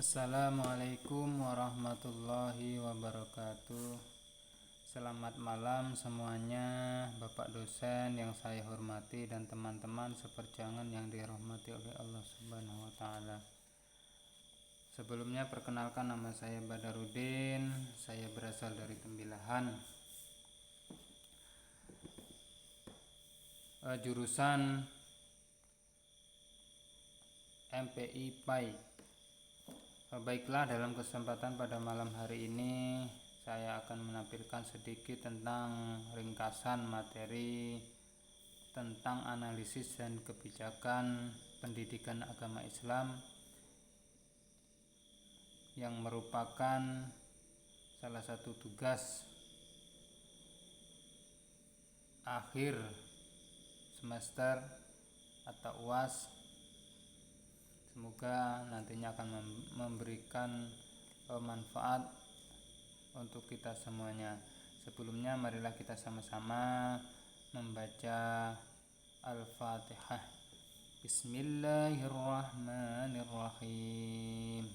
Assalamualaikum warahmatullahi wabarakatuh. Selamat malam semuanya, Bapak dosen yang saya hormati dan teman-teman seperjuangan yang dirahmati oleh Allah Subhanahu wa taala. Sebelumnya perkenalkan, nama saya Badarudin. Saya berasal dari Tembilahan. Jurusan MPI PAI. Baiklah, dalam kesempatan pada malam hari ini saya akan menampilkan sedikit tentang ringkasan materi tentang analisis dan kebijakan pendidikan agama Islam yang merupakan salah satu tugas akhir semester atau UAS. Semoga nantinya akan memberikan manfaat untuk kita semuanya. Sebelumnya marilah kita sama-sama membaca Al-Fatihah. Bismillahirrahmanirrahim.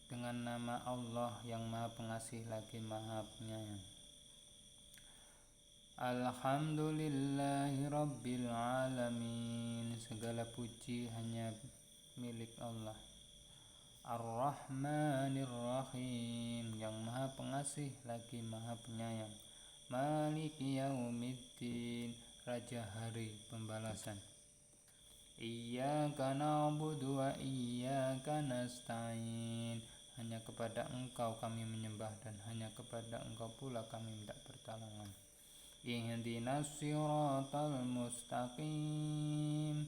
Dengan nama Allah yang Maha Pengasih lagi Maha Penyayang. Alhamdulillahi Rabbil Alamin. Segala puji hanya milik Allah. Ar-Rahmanir Rahim, yang Maha Pengasih lagi Maha Penyayang. Maliki Yaumiddin, Raja Hari Pembalasan. Iyyaka na'budu wa iyyaka nasta'in. Hanya kepada Engkau kami menyembah dan hanya kepada Engkau pula kami minta pertolongan. Ihdinas siratal mustaqim.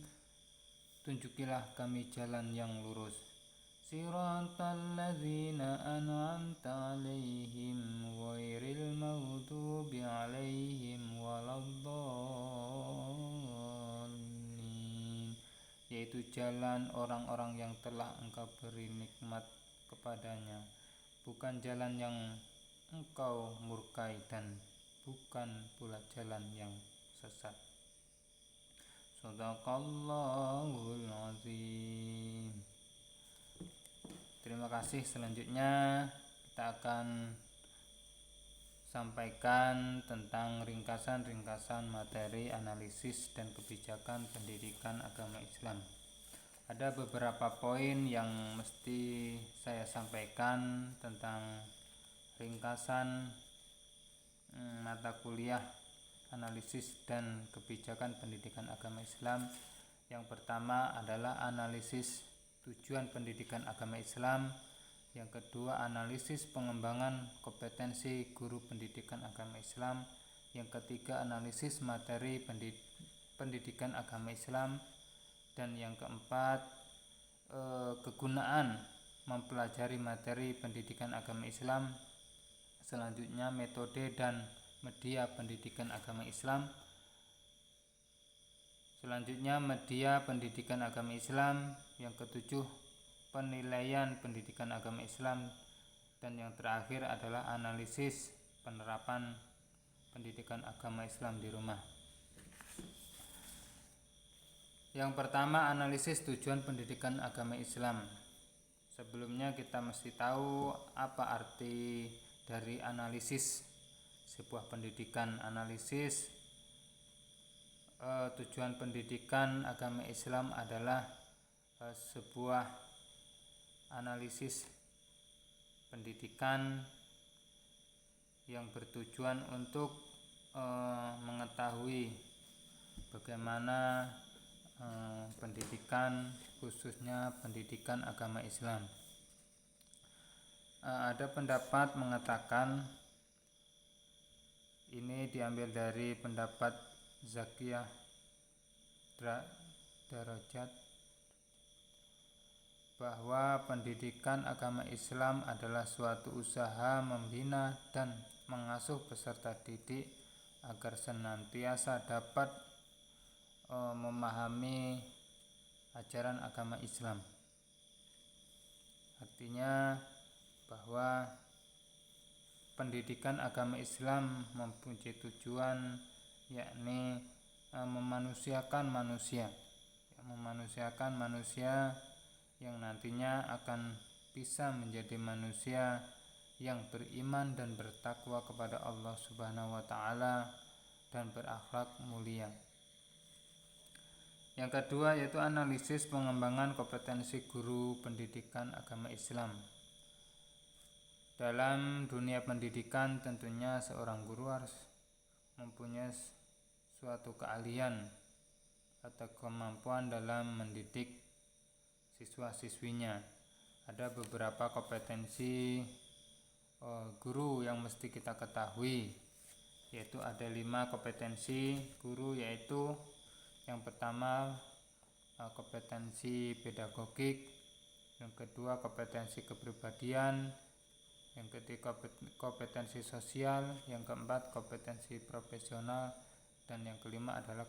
Tunjukilah kami jalan yang lurus. Siratal ladzina an'amta 'alaihim ghairil maghdubi 'alaihim waladdallin. Yaitu jalan orang-orang yang telah Engkau beri nikmat kepadanya, bukan jalan yang Engkau murkai dan bukan pula jalan yang sesat. Shadaqallahul azim. Terima kasih. Selanjutnya kita akan sampaikan tentang ringkasan materi analisis dan kebijakan pendidikan agama Islam. Ada beberapa poin yang mesti saya sampaikan tentang ringkasan mata kuliah analisis dan kebijakan pendidikan agama Islam. Yang pertama adalah analisis tujuan pendidikan agama Islam. Yang kedua, analisis pengembangan kompetensi guru pendidikan agama Islam. Yang ketiga, analisis materi pendidikan agama Islam. Dan yang keempat, kegunaan mempelajari materi pendidikan agama Islam. Selanjutnya, metode dan media pendidikan agama Islam. Selanjutnya, media pendidikan agama Islam. Yang ketujuh, penilaian pendidikan agama Islam. Dan yang terakhir adalah analisis penerapan pendidikan agama Islam di rumah. Yang pertama, analisis tujuan pendidikan agama Islam. Sebelumnya kita mesti tahu apa arti dari analisis sebuah pendidikan. Analisis tujuan pendidikan agama Islam adalah sebuah analisis pendidikan yang bertujuan untuk mengetahui bagaimana pendidikan, khususnya pendidikan agama Islam. Ada pendapat mengatakan, ini diambil dari pendapat Zakiyah Darajat, bahwa pendidikan agama Islam adalah suatu usaha membina dan mengasuh peserta didik agar senantiasa dapat memahami ajaran agama Islam. Artinya bahwa pendidikan agama Islam mempunyai tujuan, yakni memanusiakan manusia yang nantinya akan bisa menjadi manusia yang beriman dan bertakwa kepada Allah Subhanahu wa taala dan berakhlak mulia. Yang kedua yaitu analisis pengembangan kompetensi guru pendidikan agama Islam. Dalam dunia pendidikan tentunya seorang guru harus mempunyai suatu keahlian atau kemampuan dalam mendidik siswa-siswinya. Ada beberapa kompetensi guru yang mesti kita ketahui, yaitu ada 5 kompetensi guru, yaitu yang pertama kompetensi pedagogik, yang kedua kompetensi kepribadian, yang ketiga kompetensi sosial, yang keempat kompetensi profesional, dan yang kelima adalah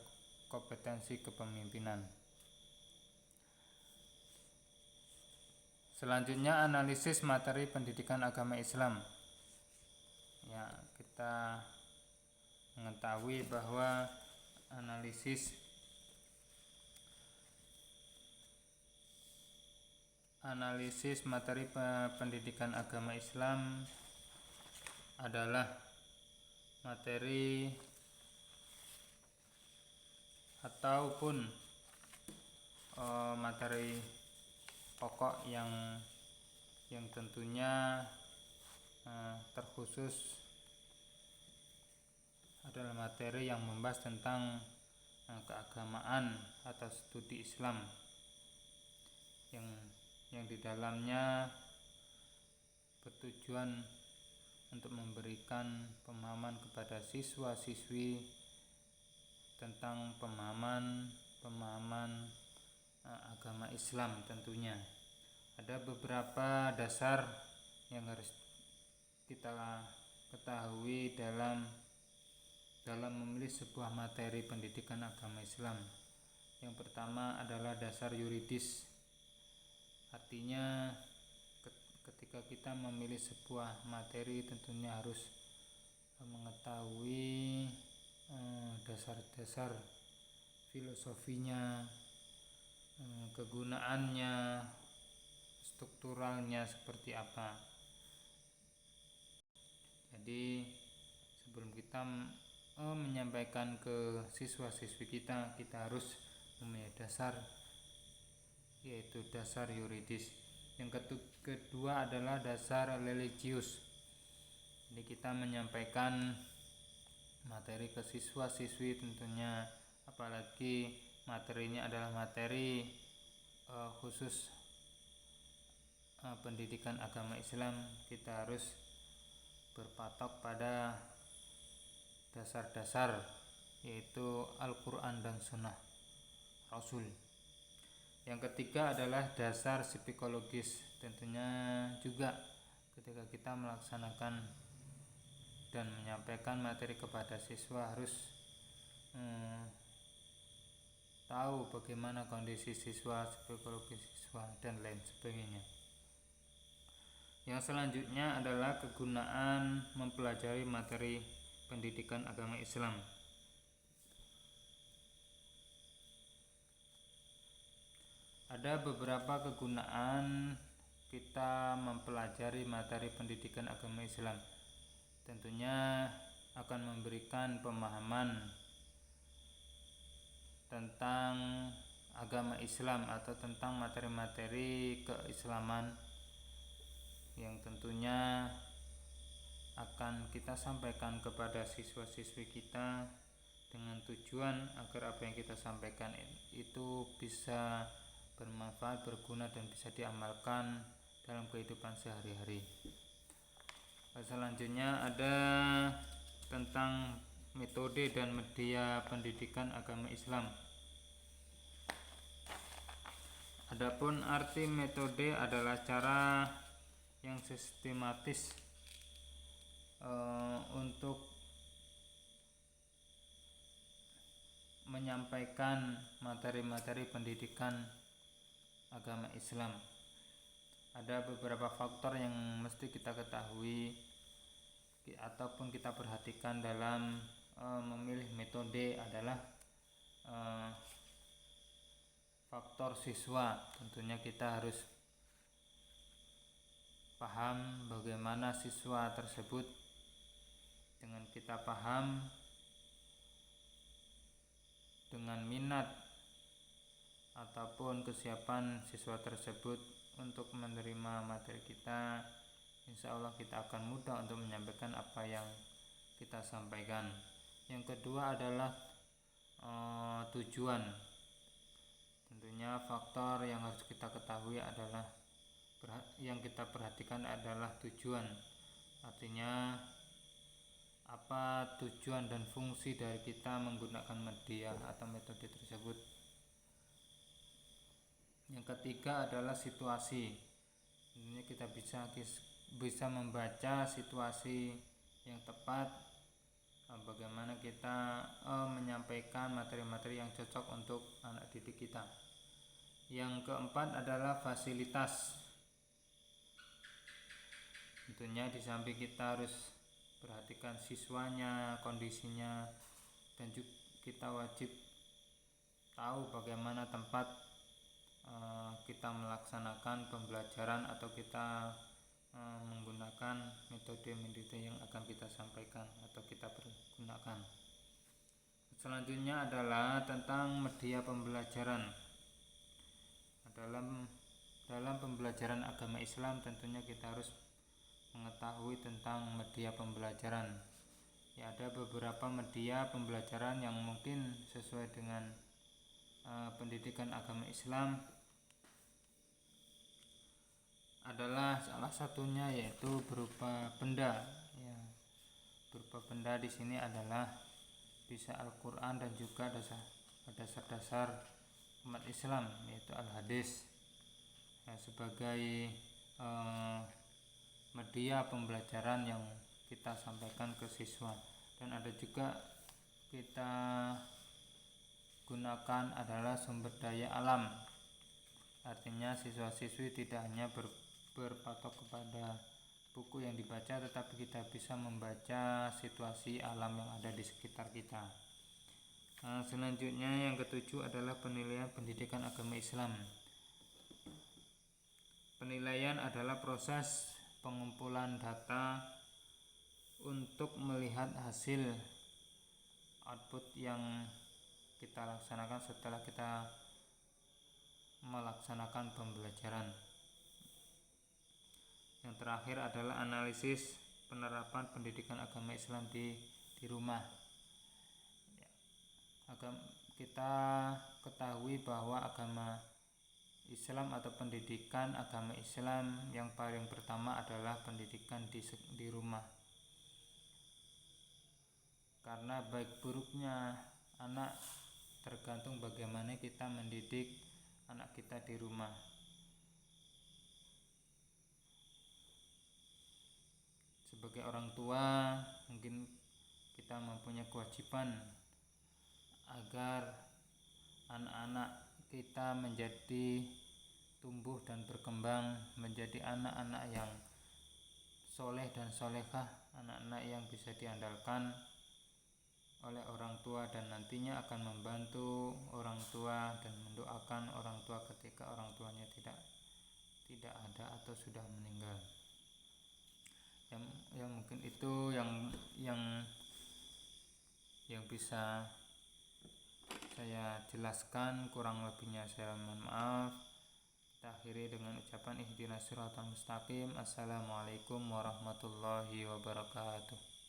kompetensi kepemimpinan. Selanjutnya analisis materi pendidikan agama Islam. Ya, kita mengetahui bahwa analisis materi pendidikan agama Islam adalah materi ataupun materi pokok yang tentunya terkhusus adalah materi yang membahas tentang keagamaan atau studi Islam yang di dalamnya bertujuan untuk memberikan pemahaman kepada siswa-siswi tentang pemahaman agama Islam. Tentunya ada beberapa dasar yang harus kita ketahui dalam memilih sebuah materi pendidikan agama Islam. Yang pertama adalah dasar yuridis. Artinya ketika kita memilih sebuah materi tentunya harus mengetahui dasar-dasar filosofinya, kegunaannya, strukturalnya seperti apa. Jadi sebelum kita menyampaikan ke siswa-siswi kita harus memilih dasar, yaitu dasar yuridis. Yang kedua adalah dasar religius. Jadi kita menyampaikan materi ke siswa-siswi tentunya, apalagi materinya adalah materi khusus pendidikan agama Islam, kita harus berpatok pada dasar-dasar, yaitu Al-Quran dan Sunnah Rasul. Yang ketiga adalah dasar psikologis. Tentunya juga ketika kita melaksanakan dan menyampaikan materi kepada siswa harus tahu bagaimana kondisi siswa, psikologis siswa, dan lain sebagainya. Yang selanjutnya adalah kegunaan mempelajari materi pendidikan agama Islam. Ada beberapa kegunaan kita mempelajari materi pendidikan agama Islam. Tentunya akan memberikan pemahaman tentang agama Islam atau tentang materi-materi keislaman yang tentunya akan kita sampaikan kepada siswa-siswi kita dengan tujuan agar apa yang kita sampaikan itu bisa bermanfaat, berguna, dan bisa diamalkan dalam kehidupan sehari-hari. Selanjutnya ada tentang metode dan media pendidikan agama Islam. Adapun arti metode adalah cara yang sistematis untuk menyampaikan materi-materi pendidikan agama Islam. Ada beberapa faktor yang mesti kita ketahui ataupun kita perhatikan dalam memilih metode adalah faktor siswa. Tentunya kita harus paham bagaimana siswa tersebut. Dengan kita paham, dengan minat ataupun kesiapan siswa tersebut untuk menerima materi kita, insya Allah kita akan mudah untuk menyampaikan apa yang kita sampaikan. Yang kedua adalah tujuan. Tentunya faktor yang harus kita ketahui adalah yang kita perhatikan adalah tujuan. Artinya apa tujuan dan fungsi dari kita menggunakan media atau metode tersebut. Yang ketiga adalah situasi. Ini kita bisa membaca situasi yang tepat, bagaimana kita menyampaikan materi-materi yang cocok untuk anak didik kita. Yang keempat adalah fasilitas. Tentunya di samping kita harus perhatikan siswanya, kondisinya, dan juga kita wajib tahu bagaimana tempat kita melaksanakan pembelajaran atau kita menggunakan metode-metode yang akan kita sampaikan atau kita pergunakan. Selanjutnya adalah tentang media pembelajaran. Dalam pembelajaran agama Islam tentunya kita harus mengetahui tentang media pembelajaran. Ya, ada beberapa media pembelajaran yang mungkin sesuai dengan pendidikan agama Islam. Adalah salah satunya yaitu berupa benda. Ya, berupa benda di sini adalah bisa Al-Quran dan juga dasar-dasar umat Islam yaitu Al-Hadis, ya, sebagai media pembelajaran yang kita sampaikan ke siswa. Dan ada juga kita gunakan adalah sumber daya alam. Artinya siswa-siswi tidak hanya berpatok kepada buku yang dibaca, tetapi kita bisa membaca situasi alam yang ada di sekitar kita. Selanjutnya yang ketujuh adalah penilaian pendidikan agama Islam. Penilaian adalah proses pengumpulan data untuk melihat hasil output yang kita laksanakan setelah kita melaksanakan pembelajaran. Yang terakhir adalah analisis penerapan pendidikan agama Islam di rumah. Kita ketahui bahwa agama Islam atau pendidikan agama Islam yang paling pertama adalah pendidikan di rumah. Karena baik buruknya anak tergantung bagaimana kita mendidik anak kita di rumah. Sebagai orang tua, mungkin kita mempunyai kewajiban agar anak-anak kita menjadi tumbuh dan berkembang menjadi anak-anak yang soleh dan solehah, anak-anak yang bisa diandalkan oleh orang tua dan nantinya akan membantu orang tua dan mendoakan orang tua ketika orang tuanya tidak ada atau sudah meninggal. Yang mungkin itu yang bisa saya jelaskan, kurang lebihnya saya mohon maaf. Kita akhiri dengan ucapan ihdinas siratal mustaqim. Assalamualaikum warahmatullahi wabarakatuh.